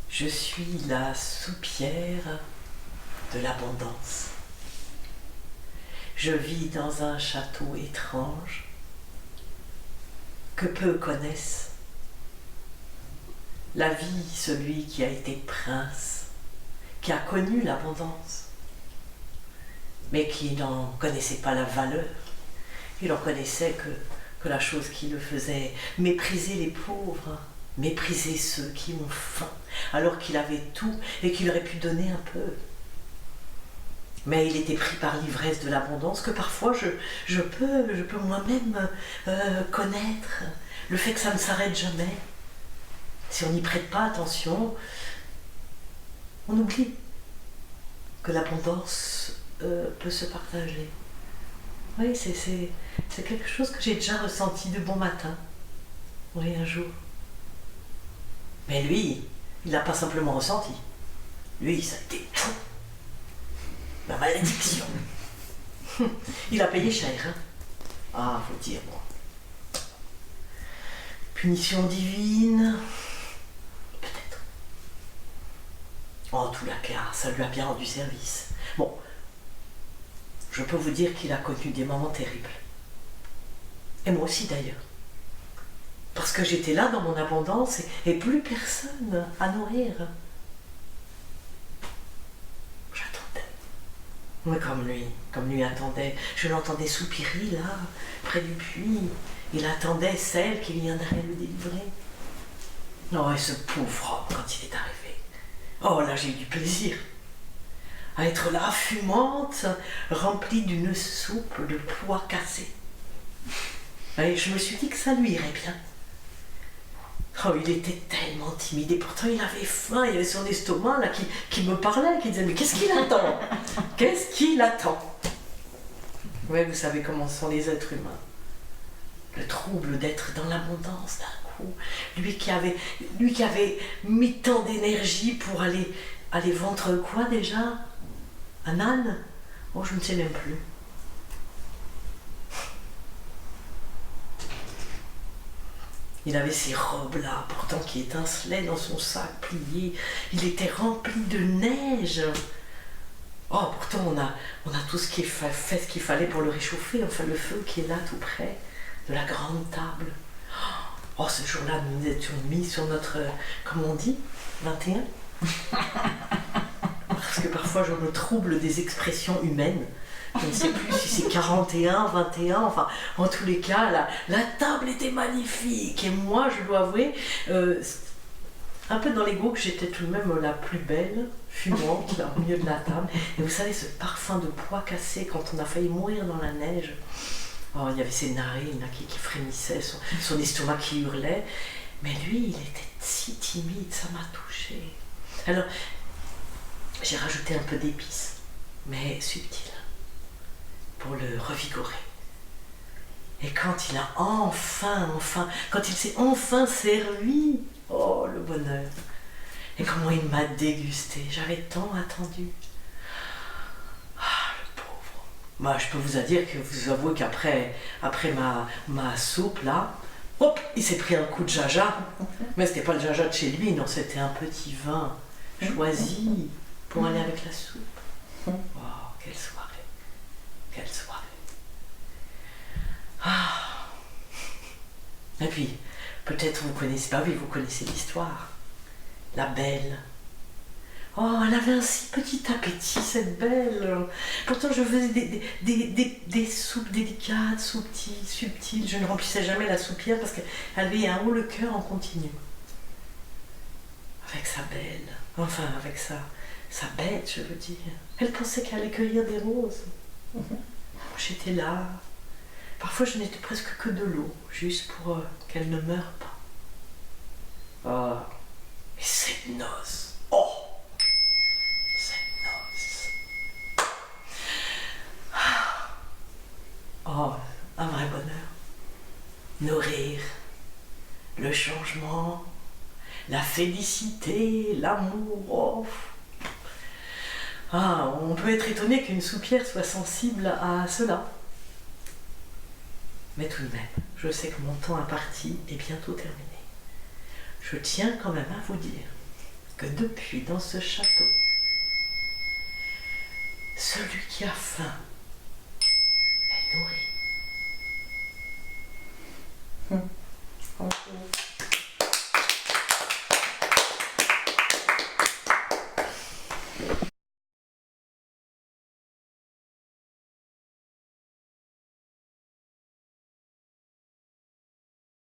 Je suis la soupière de l'abondance. Je vis dans un château étrange que peu connaissent. La vie, celui qui a été prince, qui a connu l'abondance, mais qui n'en connaissait pas la valeur. Il en connaissait que la chose qui le faisait mépriser les pauvres, mépriser ceux qui ont faim, alors qu'il avait tout et qu'il aurait pu donner un peu. Mais il était pris par l'ivresse de l'abondance que parfois je peux moi-même connaître. Le fait que ça ne s'arrête jamais. Si on n'y prête pas attention, on oublie que l'abondance peut se partager. Oui, c'est quelque chose que j'ai déjà ressenti de bon matin. Oui, un jour. Mais lui, il n'a pas simplement ressenti. Lui, ça a été tout. La malédiction. Il a payé cher. Hein. Ah, faut dire, bon. Punition divine. Peut-être. En tout cas, ça lui a bien rendu service. Bon. Je peux vous dire qu'il a connu des moments terribles. Et moi aussi d'ailleurs. Parce que j'étais là dans mon abondance et plus personne à nourrir. J'attendais. Mais comme lui attendait, je l'entendais soupirer là, près du puits. Il attendait celle qui viendrait le délivrer. Oh, et ce pauvre homme quand il est arrivé. Oh là, j'ai eu du plaisir. À être là, fumante, remplie d'une soupe de pois cassés. Et je me suis dit que ça lui irait bien. Oh, il était tellement timide et pourtant il avait faim, il avait son estomac là qui me parlait, qui disait mais qu'est-ce qu'il attend? Qu'est-ce qu'il attend? Ouais, vous savez comment sont les êtres humains. Le trouble d'être dans l'abondance d'un coup. Lui qui avait mis tant d'énergie pour aller vendre quoi déjà? Un âne? Oh, je ne sais même plus. Il avait ces robes-là, pourtant qui étincelaient dans son sac plié. Il était rempli de neige. Oh, pourtant on a tout ce qui est fait ce qu'il fallait pour le réchauffer. Enfin, le feu qui est là tout près de la grande table. Oh, ce jour-là, nous nous étions mis sur notre, comment on dit, 21. Parce que parfois je me trouble des expressions humaines. Je ne sais plus si c'est 41, 21, enfin, en tous les cas, la table était magnifique. Et moi, je dois avouer, un peu dans l'ego, que j'étais tout de même la plus belle, fumante, là, au milieu de la table. Et vous savez, ce parfum de pois cassés, quand on a failli mourir dans la neige. Oh, il y avait ses narines là, qui frémissaient, son estomac qui hurlait. Mais lui, il était si timide, ça m'a touchée. Alors, j'ai rajouté un peu d'épices, mais subtil, pour le revigorer. Et quand il a quand il s'est enfin servi, oh le bonheur. Et comment il m'a dégusté, j'avais tant attendu. Ah, le pauvre. Bah, je peux vous avouer qu'après ma soupe là, hop, il s'est pris un coup de jaja. Mais c'était pas le jaja de chez lui, non, c'était un petit vin choisi pour aller avec la soupe. Oh, quelle soirée. Quelle soirée. Ah. Et puis, peut-être vous connaissez, bah oui, vous connaissez l'histoire. La belle. Oh, elle avait un si petit appétit, cette belle. Pourtant, je faisais des soupes délicates, subtiles. Je ne remplissais jamais la soupière parce qu'elle avait un haut le cœur en continu. Avec sa belle. Enfin, avec sa bête, je veux dire. Elle pensait qu'elle allait cueillir des roses. J'étais là. Parfois, je n'étais presque que de l'eau, juste pour qu'elle ne meure pas. Oh, et cette noce. Oh, cette noce. Oh, un vrai bonheur. Nourrir, le changement, la félicité, l'amour. Oh. Ah, on peut être étonné qu'une soupière soit sensible à cela. Mais tout de même, je sais que mon temps imparti est bientôt terminé. Je tiens quand même à vous dire que depuis dans ce château, celui qui a faim est nourri.